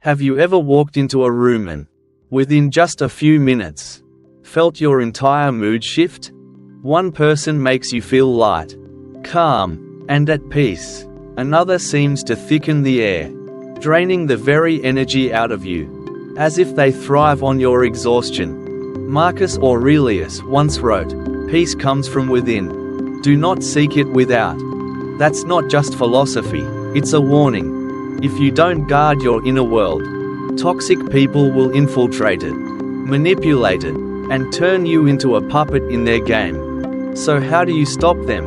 Have you ever walked into a room and, within just a few minutes, felt your entire mood shift? One person makes you feel light, calm, and at peace. Another seems to thicken the air, draining the very energy out of you, as if they thrive on your exhaustion. Marcus Aurelius once wrote, "Peace comes from within. Do not seek it without." That's not just philosophy, it's a warning. If you don't guard your inner world, toxic people will infiltrate it, manipulate it, and turn you into a puppet in their game. So how do you stop them?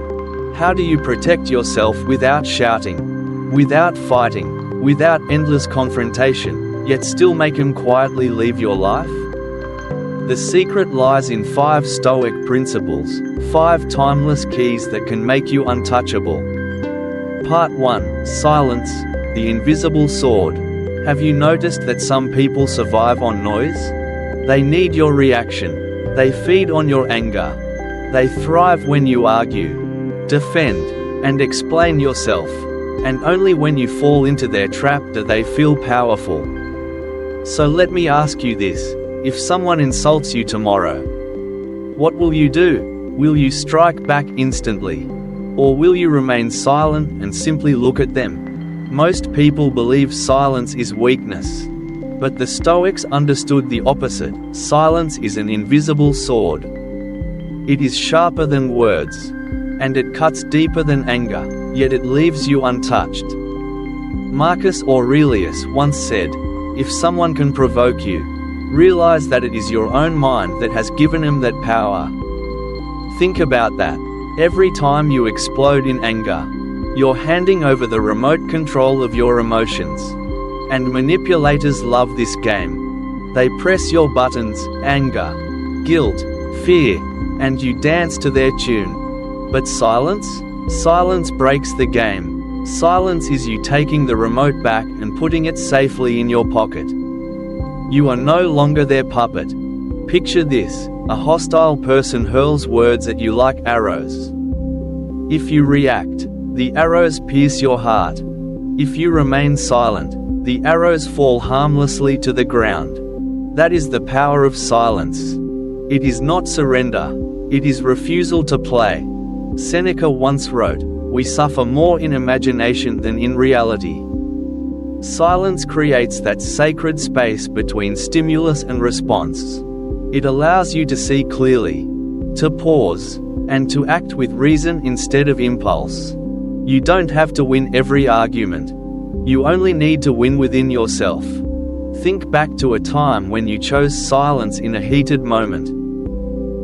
How do you protect yourself without shouting, without fighting, without endless confrontation, yet still make them quietly leave your life? The secret lies in 5 Stoic principles, 5 timeless keys that can make you untouchable. Part 1. Silence, the invisible sword. Have you noticed that some people survive on noise? They need your reaction. They feed on your anger. They thrive when you argue, defend, and explain yourself. And only when you fall into their trap do they feel powerful. So let me ask you this. If someone insults you tomorrow, what will you do? Will you strike back instantly? Or will you remain silent and simply look at them? Most people believe silence is weakness. But the Stoics understood the opposite. Silence is an invisible sword. It is sharper than words. And it cuts deeper than anger, yet it leaves you untouched. Marcus Aurelius once said, "If someone can provoke you, realize that it is your own mind that has given him that power." Think about that. Every time you explode in anger, you're handing over the remote control of your emotions. And manipulators love this game. They press your buttons, anger, guilt, fear, and you dance to their tune. But silence? Silence breaks the game. Silence is you taking the remote back and putting it safely in your pocket. You are no longer their puppet. Picture this: a hostile person hurls words at you like arrows. If you react, the arrows pierce your heart. If you remain silent, the arrows fall harmlessly to the ground. That is the power of silence. It is not surrender, it is refusal to play. Seneca once wrote, "We suffer more in imagination than in reality." Silence creates that sacred space between stimulus and response. It allows you to see clearly, to pause, and to act with reason instead of impulse. You don't have to win every argument. You only need to win within yourself. Think back to a time when you chose silence in a heated moment.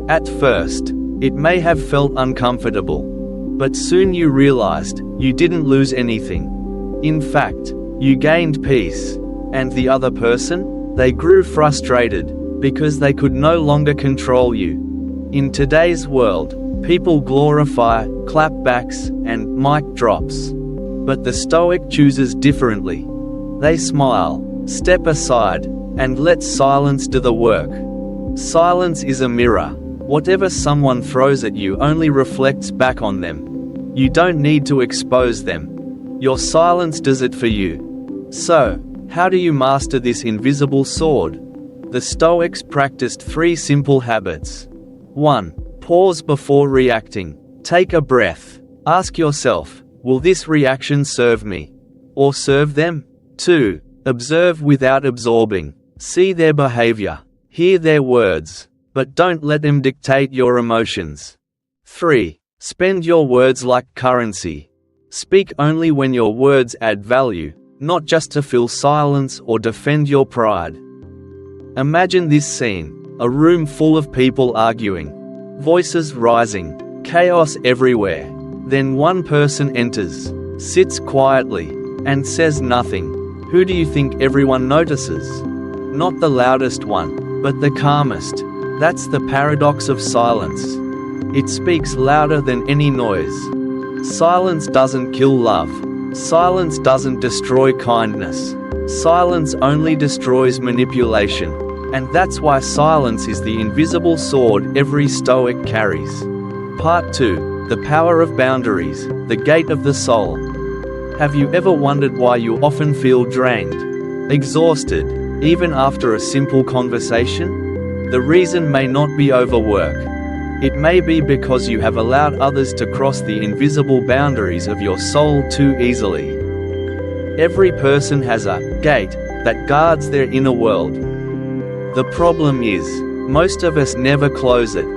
At first, it may have felt uncomfortable. But soon you realized, you didn't lose anything. In fact, you gained peace. And the other person? They grew frustrated, because they could no longer control you. In today's world, people glorify clapbacks and mic drops. But the Stoic chooses differently. They smile, step aside, and let silence do the work. Silence is a mirror. Whatever someone throws at you only reflects back on them. You don't need to expose them. Your silence does it for you. So, how do you master this invisible sword? The Stoics practiced 3 simple habits. 1. Pause before reacting. Take a breath. Ask yourself, will this reaction serve me? Or serve them? 2. Observe without absorbing. See their behavior. Hear their words. But don't let them dictate your emotions. 3. Spend your words like currency. Speak only when your words add value, not just to fill silence or defend your pride. Imagine this scene, a room full of people arguing, voices rising, chaos everywhere. Then one person enters, sits quietly, and says nothing. Who do you think everyone notices? Not the loudest one, but the calmest. That's the paradox of silence. It speaks louder than any noise. Silence doesn't kill love. Silence doesn't destroy kindness. Silence only destroys manipulation. And that's why silence is the invisible sword every Stoic carries. Part 2. The power of boundaries, the gate of the soul. Have you ever wondered why you often feel drained? Exhausted, even after a simple conversation? The reason may not be overwork. It may be because you have allowed others to cross the invisible boundaries of your soul too easily. Every person has a gate that guards their inner world. The problem is, most of us never close it.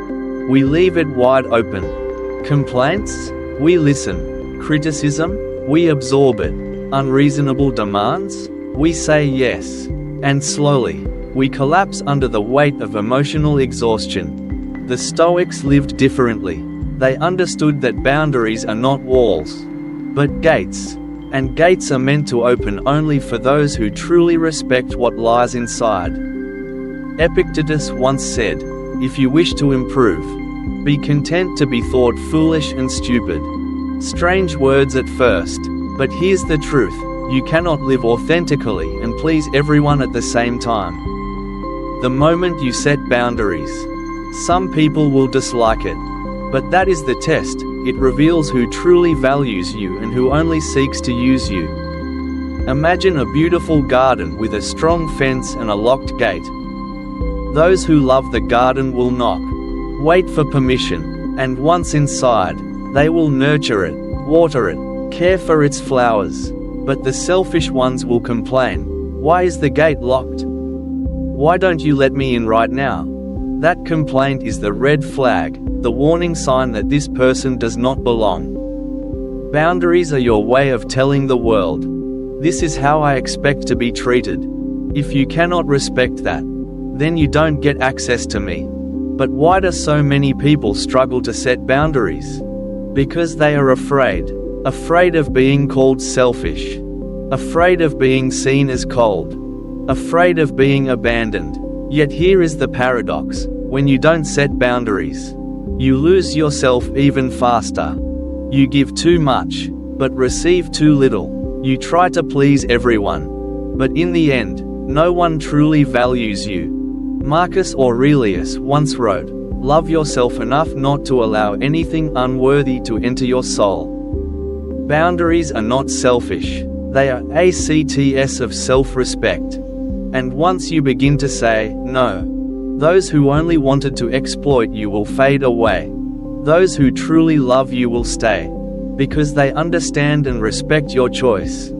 We leave it wide open. Complaints? We listen. Criticism? We absorb it. Unreasonable demands? We say yes. And slowly, we collapse under the weight of emotional exhaustion. The Stoics lived differently. They understood that boundaries are not walls, but gates. And gates are meant to open only for those who truly respect what lies inside. Epictetus once said, "If you wish to improve, be content to be thought foolish and stupid." Strange words at first, but here's the truth: you cannot live authentically and please everyone at the same time. The moment you set boundaries, some people will dislike it. But that is the test. It reveals who truly values you and who only seeks to use you. Imagine a beautiful garden with a strong fence and a locked gate. Those who love the garden will knock, wait for permission, and once inside, they will nurture it, water it, care for its flowers. But the selfish ones will complain, "Why is the gate locked? Why don't you let me in right now?" That complaint is the red flag, the warning sign that this person does not belong. Boundaries are your way of telling the world, "This is how I expect to be treated." If you cannot respect that, then you don't get access to me. But why do so many people struggle to set boundaries? Because they are afraid. Afraid of being called selfish. Afraid of being seen as cold. Afraid of being abandoned. Yet here is the paradox: when you don't set boundaries, you lose yourself even faster. You give too much, but receive too little. You try to please everyone, but in the end, no one truly values you. Marcus Aurelius once wrote, "Love yourself enough not to allow anything unworthy to enter your soul." Boundaries are not selfish, they are acts of self-respect. And once you begin to say, "No," those who only wanted to exploit you will fade away. Those who truly love you will stay, because they understand and respect your choice.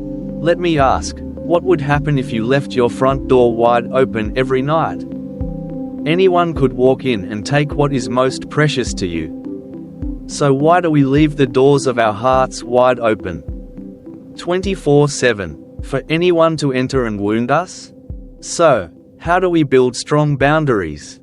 Let me ask, what would happen if you left your front door wide open every night? Anyone could walk in and take what is most precious to you. So why do we leave the doors of our hearts wide open 24/7, for anyone to enter and wound us? So, how do we build strong boundaries?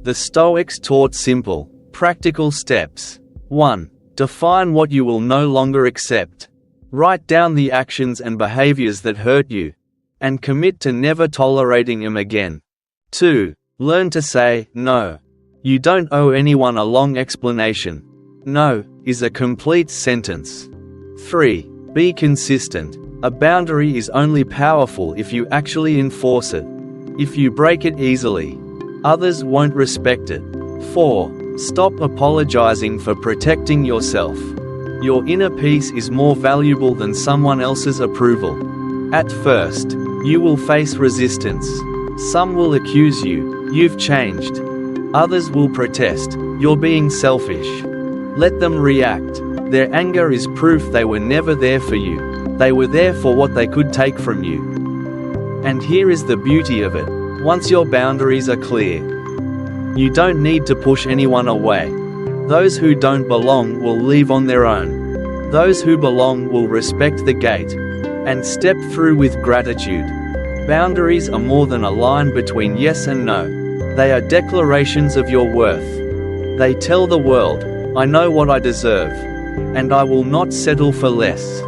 The Stoics taught simple, practical steps. 1. Define what you will no longer accept. Write down the actions and behaviors that hurt you, and commit to never tolerating them again. 2. Learn to say no. You don't owe anyone a long explanation. No is a complete sentence. 3. Be consistent. A boundary is only powerful if you actually enforce it. If you break it easily, others won't respect it. 4. Stop apologizing for protecting yourself. Your inner peace is more valuable than someone else's approval. At first, you will face resistance. Some will accuse you, "You've changed." Others will protest, "You're being selfish." Let them react. Their anger is proof they were never there for you. They were there for what they could take from you. And here is the beauty of it: once your boundaries are clear, you don't need to push anyone away. Those who don't belong will leave on their own. Those who belong will respect the gate and step through with gratitude. Boundaries are more than a line between yes and no. They are declarations of your worth. They tell the world, "I know what I deserve, and I will not settle for less."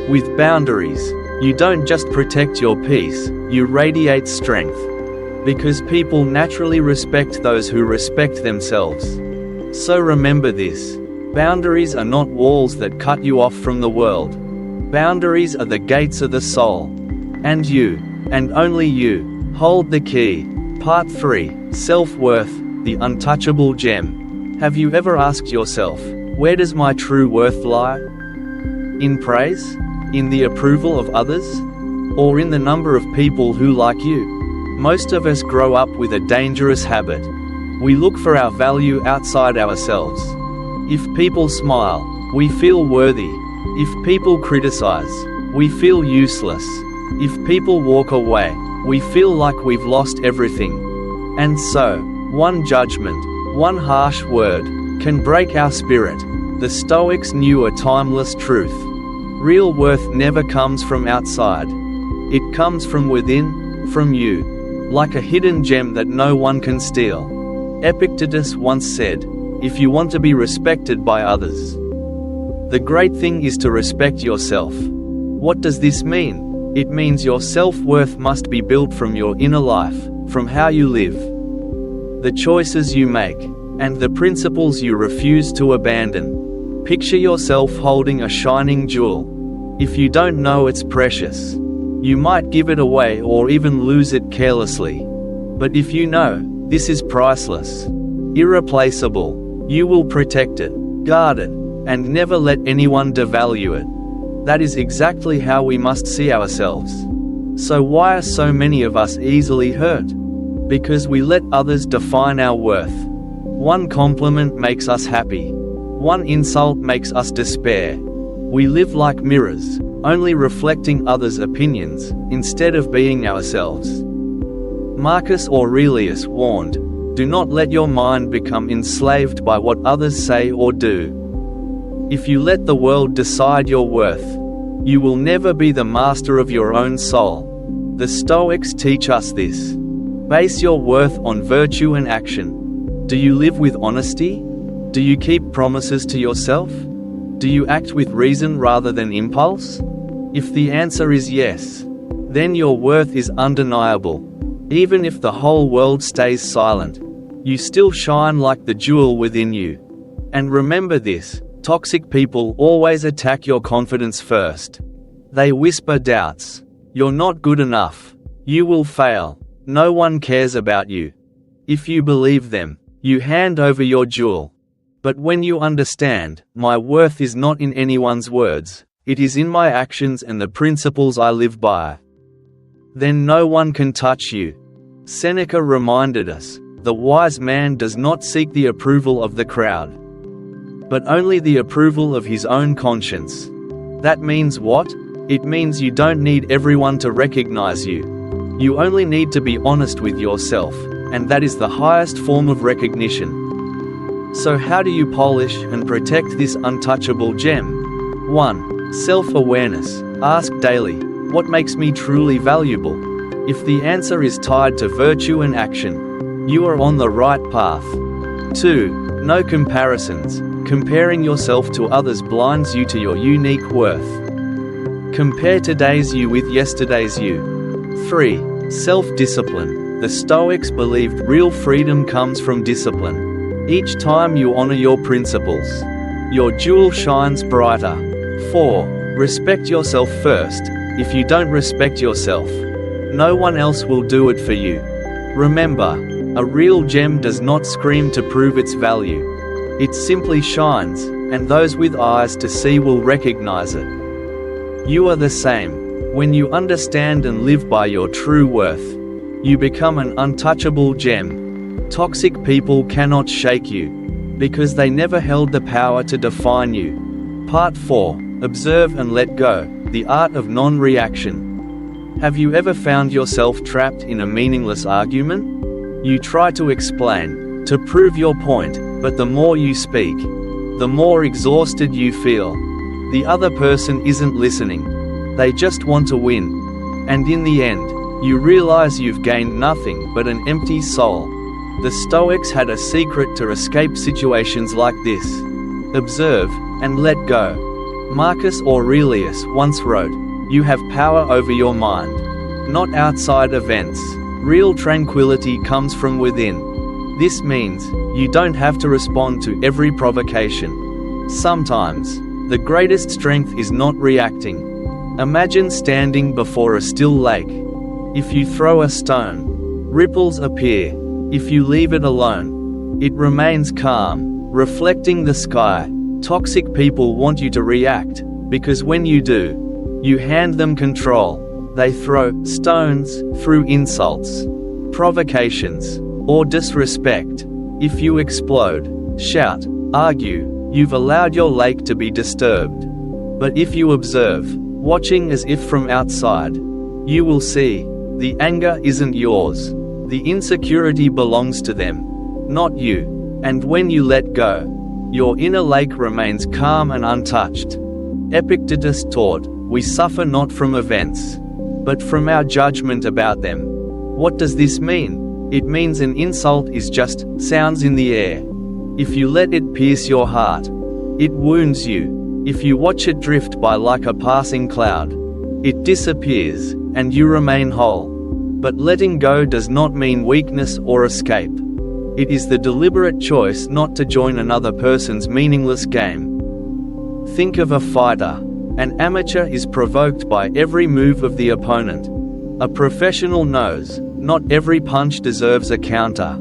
With boundaries, you don't just protect your peace, you radiate strength. Because people naturally respect those who respect themselves. So remember this: boundaries are not walls that cut you off from the world. Boundaries are the gates of the soul. And you, and only you, hold the key. Part 3, Self-Worth, the Untouchable Gem. Have you ever asked yourself, where does my true worth lie? In praise? In the approval of others? or in the number of people who like you. Most of us grow up with a dangerous habit. We look for our value outside ourselves. If people smile, we feel worthy. If people criticize, we feel useless. If people walk away, we feel like we've lost everything. And so, one judgment, one harsh word, can break our spirit. The Stoics knew a timeless truth. Real worth never comes from outside. It comes from within, from you. Like a hidden gem that no one can steal. Epictetus once said, "If you want to be respected by others, the great thing is to respect yourself." What does this mean? It means your self-worth must be built from your inner life, from how you live, the choices you make, and the principles you refuse to abandon. Picture yourself holding a shining jewel. If you don't know it's precious, you might give it away or even lose it carelessly. But if you know, this is priceless, irreplaceable, you will protect it, guard it, and never let anyone devalue it. That is exactly how we must see ourselves. So why are so many of us easily hurt? Because we let others define our worth. One compliment makes us happy. One insult makes us despair. We live like mirrors, only reflecting others' opinions, instead of being ourselves. Marcus Aurelius warned, "Do not let your mind become enslaved by what others say or do." If you let the world decide your worth, you will never be the master of your own soul. The Stoics teach us this. Base your worth on virtue and action. Do you live with honesty? Do you keep promises to yourself? Do you act with reason rather than impulse? If the answer is yes, then your worth is undeniable. Even if the whole world stays silent, you still shine like the jewel within you. And remember this, toxic people always attack your confidence first. They whisper doubts. You're not good enough. You will fail. No one cares about you. If you believe them, you hand over your jewel. But when you understand, my worth is not in anyone's words, it is in my actions and the principles I live by, then no one can touch you. Seneca reminded us, the wise man does not seek the approval of the crowd, but only the approval of his own conscience. That means what? It means you don't need everyone to recognize you. You only need to be honest with yourself, and that is the highest form of recognition. So how do you polish and protect this untouchable gem? 1. Self-awareness. Ask daily, what makes me truly valuable? If the answer is tied to virtue and action, you are on the right path. 2. No comparisons. Comparing yourself to others blinds you to your unique worth. Compare today's you with yesterday's you. 3. Self-discipline. The Stoics believed real freedom comes from discipline. Each time you honor your principles, your jewel shines brighter. 4. Respect yourself first. If you don't respect yourself, no one else will do it for you. Remember, a real gem does not scream to prove its value. It simply shines, and those with eyes to see will recognize it. You are the same. When you understand and live by your true worth, you become an untouchable gem. Toxic people cannot shake you, because they never held the power to define you. Part 4. Observe and let go, the art of non-reaction. Have you ever found yourself trapped in a meaningless argument? You try to explain, to prove your point, but the more you speak, the more exhausted you feel. The other person isn't listening. They just want to win. And in the end, you realize you've gained nothing but an empty soul. The Stoics had a secret to escape situations like this. Observe, and let go. Marcus Aurelius once wrote, "You have power over your mind, not outside events. Real tranquility comes from within." This means, you don't have to respond to every provocation. Sometimes, the greatest strength is not reacting. Imagine standing before a still lake. If you throw a stone, ripples appear. If you leave it alone, it remains calm, reflecting the sky. Toxic people want you to react, because when you do, you hand them control. They throw stones through insults, provocations, or disrespect. If you explode, shout, argue, you've allowed your lake to be disturbed. But if you observe, watching as if from outside, you will see, the anger isn't yours. The insecurity belongs to them, not you. And when you let go, your inner lake remains calm and untouched. Epictetus taught, we suffer not from events, but from our judgment about them. What does this mean? It means an insult is just sounds in the air. If you let it pierce your heart, it wounds you. If you watch it drift by like a passing cloud, it disappears, and you remain whole. But letting go does not mean weakness or escape. It is the deliberate choice not to join another person's meaningless game. Think of a fighter. An amateur is provoked by every move of the opponent. A professional knows, not every punch deserves a counter.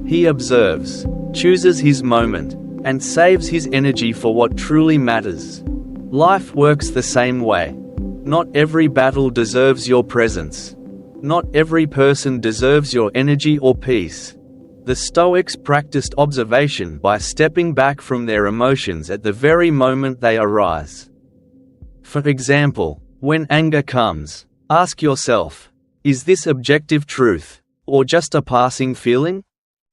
He observes, chooses his moment, and saves his energy for what truly matters. Life works the same way. Not every battle deserves your presence. Not every person deserves your energy or peace. The Stoics practiced observation by stepping back from their emotions at the very moment they arise. For example, when anger comes, ask yourself, is this objective truth, or just a passing feeling?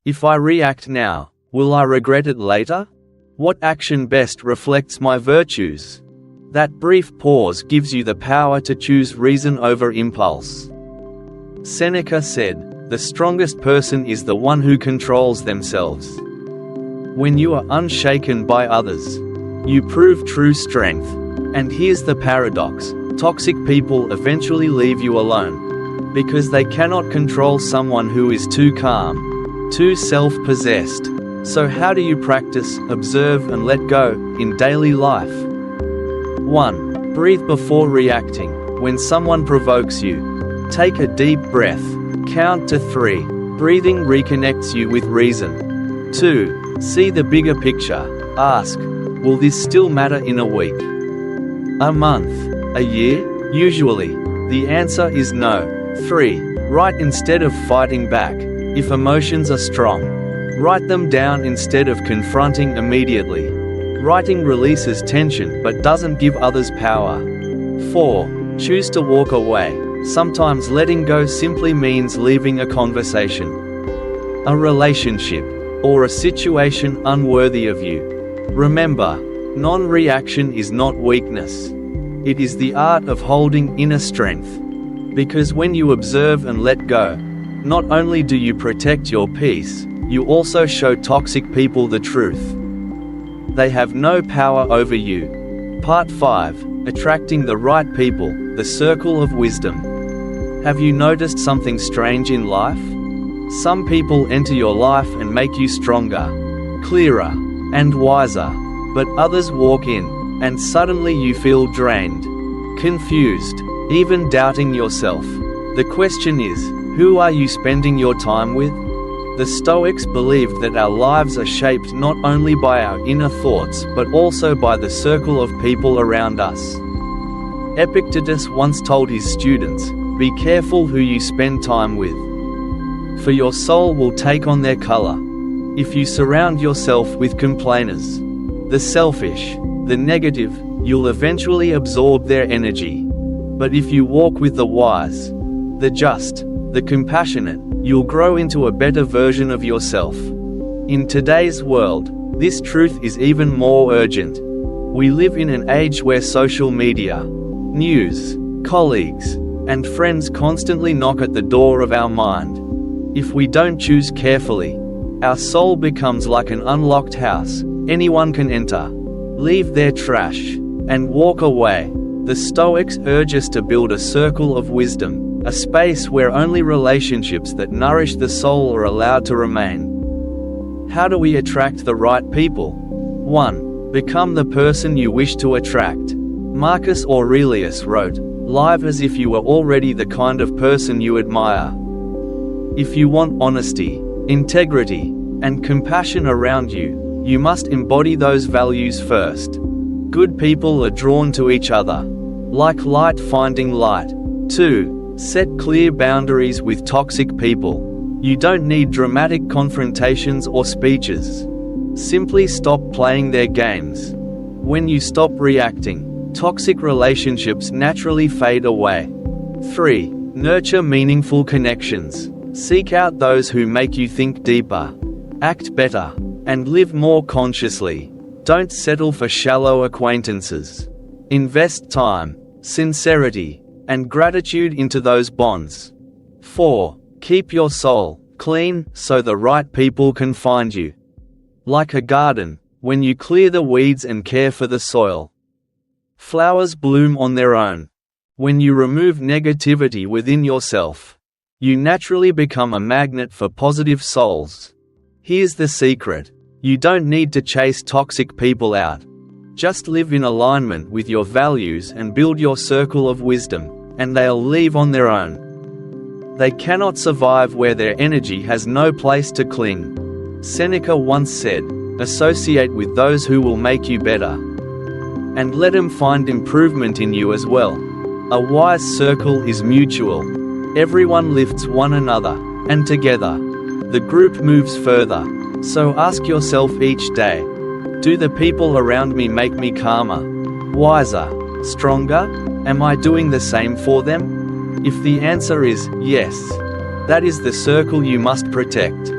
If I react now, will I regret it later? What action best reflects my virtues? That brief pause gives you the power to choose reason over impulse. Seneca said, the strongest person is the one who controls themselves. When you are unshaken by others, you prove true strength. And here's the paradox, toxic people eventually leave you alone. Because they cannot control someone who is too calm, too self-possessed. So how do you practice, observe and let go, in daily life? 1. Breathe before reacting. When someone provokes you, take a deep breath. Count to 3. Breathing reconnects you with reason. 2. See the bigger picture. Ask, will this still matter in a week? A month? A year? Usually, the answer is no. 3. Write instead of fighting back. If emotions are strong, write them down instead of confronting immediately. Writing releases tension but doesn't give others power. 4. Choose to walk away. Sometimes letting go simply means leaving a conversation, a relationship, or a situation unworthy of you. Remember, non-reaction is not weakness. It is the art of holding inner strength. Because when you observe and let go, not only do you protect your peace, you also show toxic people the truth. They have no power over you. Part 5. Attracting the right people, the circle of wisdom. Have you noticed something strange in life? Some people enter your life and make you stronger, clearer, and wiser. But others walk in, and suddenly you feel drained, confused, even doubting yourself. The question is, who are you spending your time with? The Stoics believed that our lives are shaped not only by our inner thoughts but also by the circle of people around us. Epictetus once told his students, be careful who you spend time with, for your soul will take on their color. If you surround yourself with complainers, the selfish, the negative, you'll eventually absorb their energy. But if you walk with the wise, the just, the compassionate, you'll grow into a better version of yourself. In today's world, this truth is even more urgent. We live in an age where social media, news, colleagues, and friends constantly knock at the door of our mind. If we don't choose carefully, our soul becomes like an unlocked house. Anyone can enter, leave their trash, and walk away. The Stoics urge us to build a circle of wisdom, a space where only relationships that nourish the soul are allowed to remain. How do we attract the right people? 1. Become the person you wish to attract. Marcus Aurelius wrote, "Live as if you were already the kind of person you admire." If you want honesty, integrity, and compassion around you, you must embody those values first. Good people are drawn to each other, like light finding light. 2. Set clear boundaries with toxic people. You don't need dramatic confrontations or speeches. Simply stop playing their games. When you stop reacting, toxic relationships naturally fade away. 3. Nurture meaningful connections. Seek out those who make you think deeper, act better, and live more consciously. Don't settle for shallow acquaintances. Invest time, sincerity, and gratitude into those bonds. 4. Keep your soul clean so the right people can find you. Like a garden, when you clear the weeds and care for the soil, flowers bloom on their own. When you remove negativity within yourself, you naturally become a magnet for positive souls. Here's the secret: you don't need to chase toxic people out. Just live in alignment with your values and build your circle of wisdom, and they'll leave on their own. They cannot survive where their energy has no place to cling. Seneca once said, "Associate with those who will make you better, and let them find improvement in you as well." A wise circle is mutual. Everyone lifts one another, and together, the group moves further. So ask yourself each day, do the people around me make me calmer, wiser, stronger? Am I doing the same for them? If the answer is yes, that is the circle you must protect.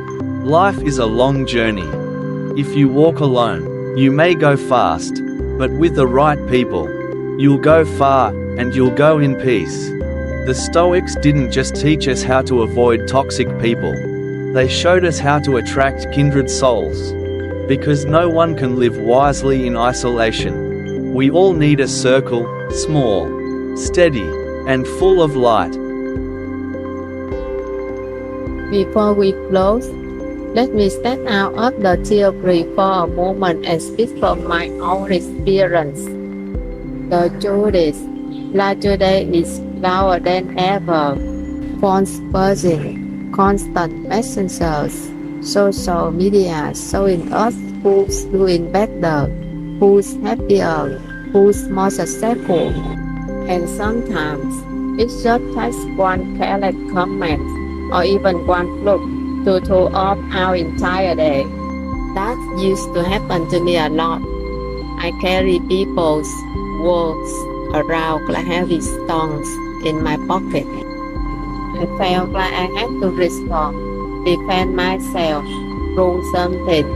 Life is a long journey. If you walk alone, you may go fast, but with the right people, you'll go far, and you'll go in peace. The Stoics didn't just teach us how to avoid toxic people. They showed us how to attract kindred souls. Because no one can live wisely in isolation. We all need a circle, small, steady, and full of light. Before we close, let me step out of the theory for a moment and speak from my own experience. The truth is, life today is louder than ever. Phones buzzing, constant messengers, social media showing us who's doing better, who's happier, who's more successful. And sometimes it just takes one careless comment or even one look to throw off our entire day. That used to happen to me a lot. I carry people's words around like heavy stones in my pocket. I felt like I had to respond, defend myself, prove something.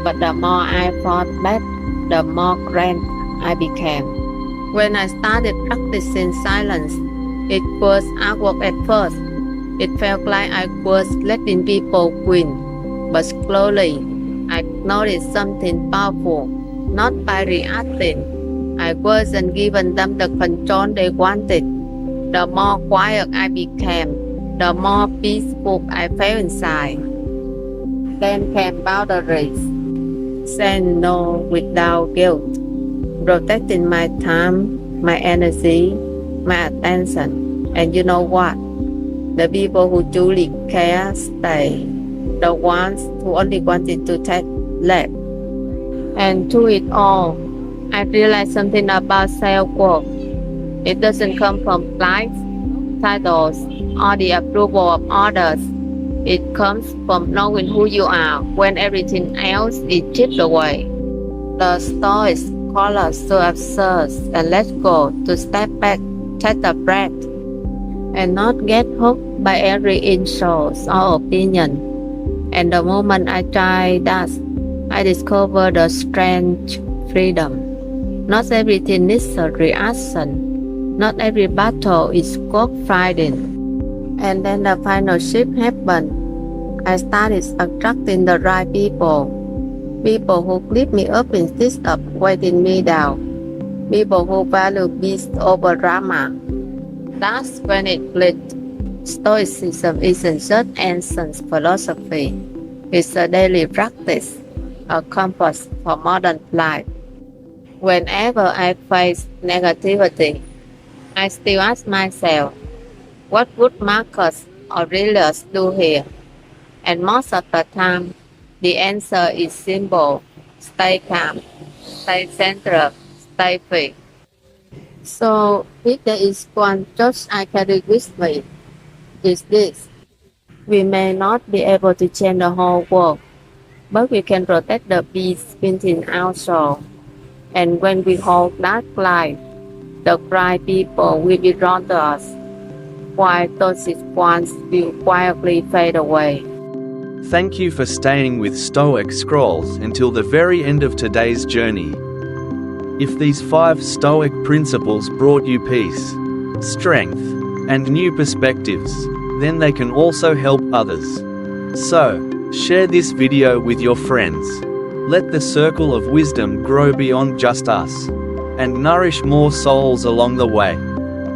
But the more I fought back, the more grand I became. When I started practicing silence, it was awkward at first. It felt like I was letting people win. But slowly, I noticed something powerful. Not by reacting, I wasn't giving them the control they wanted. The more quiet I became, the more peaceful I felt inside. Then came boundaries. Saying no without guilt. Protecting my time, my energy, my attention. And you know what? The people who truly care stay. The ones who only wanted to take left. And through it all, I realized something about self-worth. It doesn't come from likes, titles, or the approval of others. It comes from knowing who you are when everything else is chipped away. The Stoics call us to observe and let go, to step back, take a breath, and not get hooked by every insult or opinion. And the moment I tried that, I discovered a strange freedom. Not everything needs a reaction. Not every battle is worth fighting. And then the final shift happened. I started attracting the right people. People who lift me up instead of weighting me down. People who value peace over drama. That's when it clicked. Stoicism isn't just ancient philosophy. It's a daily practice, a compass for modern life. Whenever I face negativity, I still ask myself, what would Marcus Aurelius do here? And most of the time, the answer is simple. Stay calm, stay centered, stay free. So, if there is one truth I carry with me, is this. We may not be able to change the whole world, but we can protect the peace within our soul. And when we hold that light, the bright people will be drawn to us, while toxic ones will quietly fade away. Thank you for staying with Stoic Scrolls until the very end of today's journey. If these 5 Stoic principles brought you peace, strength, and new perspectives, then they can also help others. So, share this video with your friends. Let the circle of wisdom grow beyond just us, and nourish more souls along the way.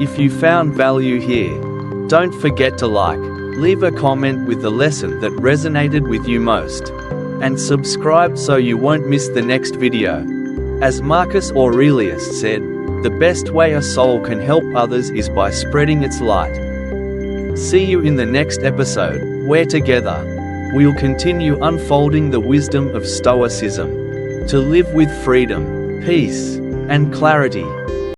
If you found value here, don't forget to like, leave a comment with the lesson that resonated with you most, and subscribe so you won't miss the next video. As Marcus Aurelius said, the best way a soul can help others is by spreading its light. See you in the next episode, where together, we'll continue unfolding the wisdom of Stoicism, to live with freedom, peace, and clarity.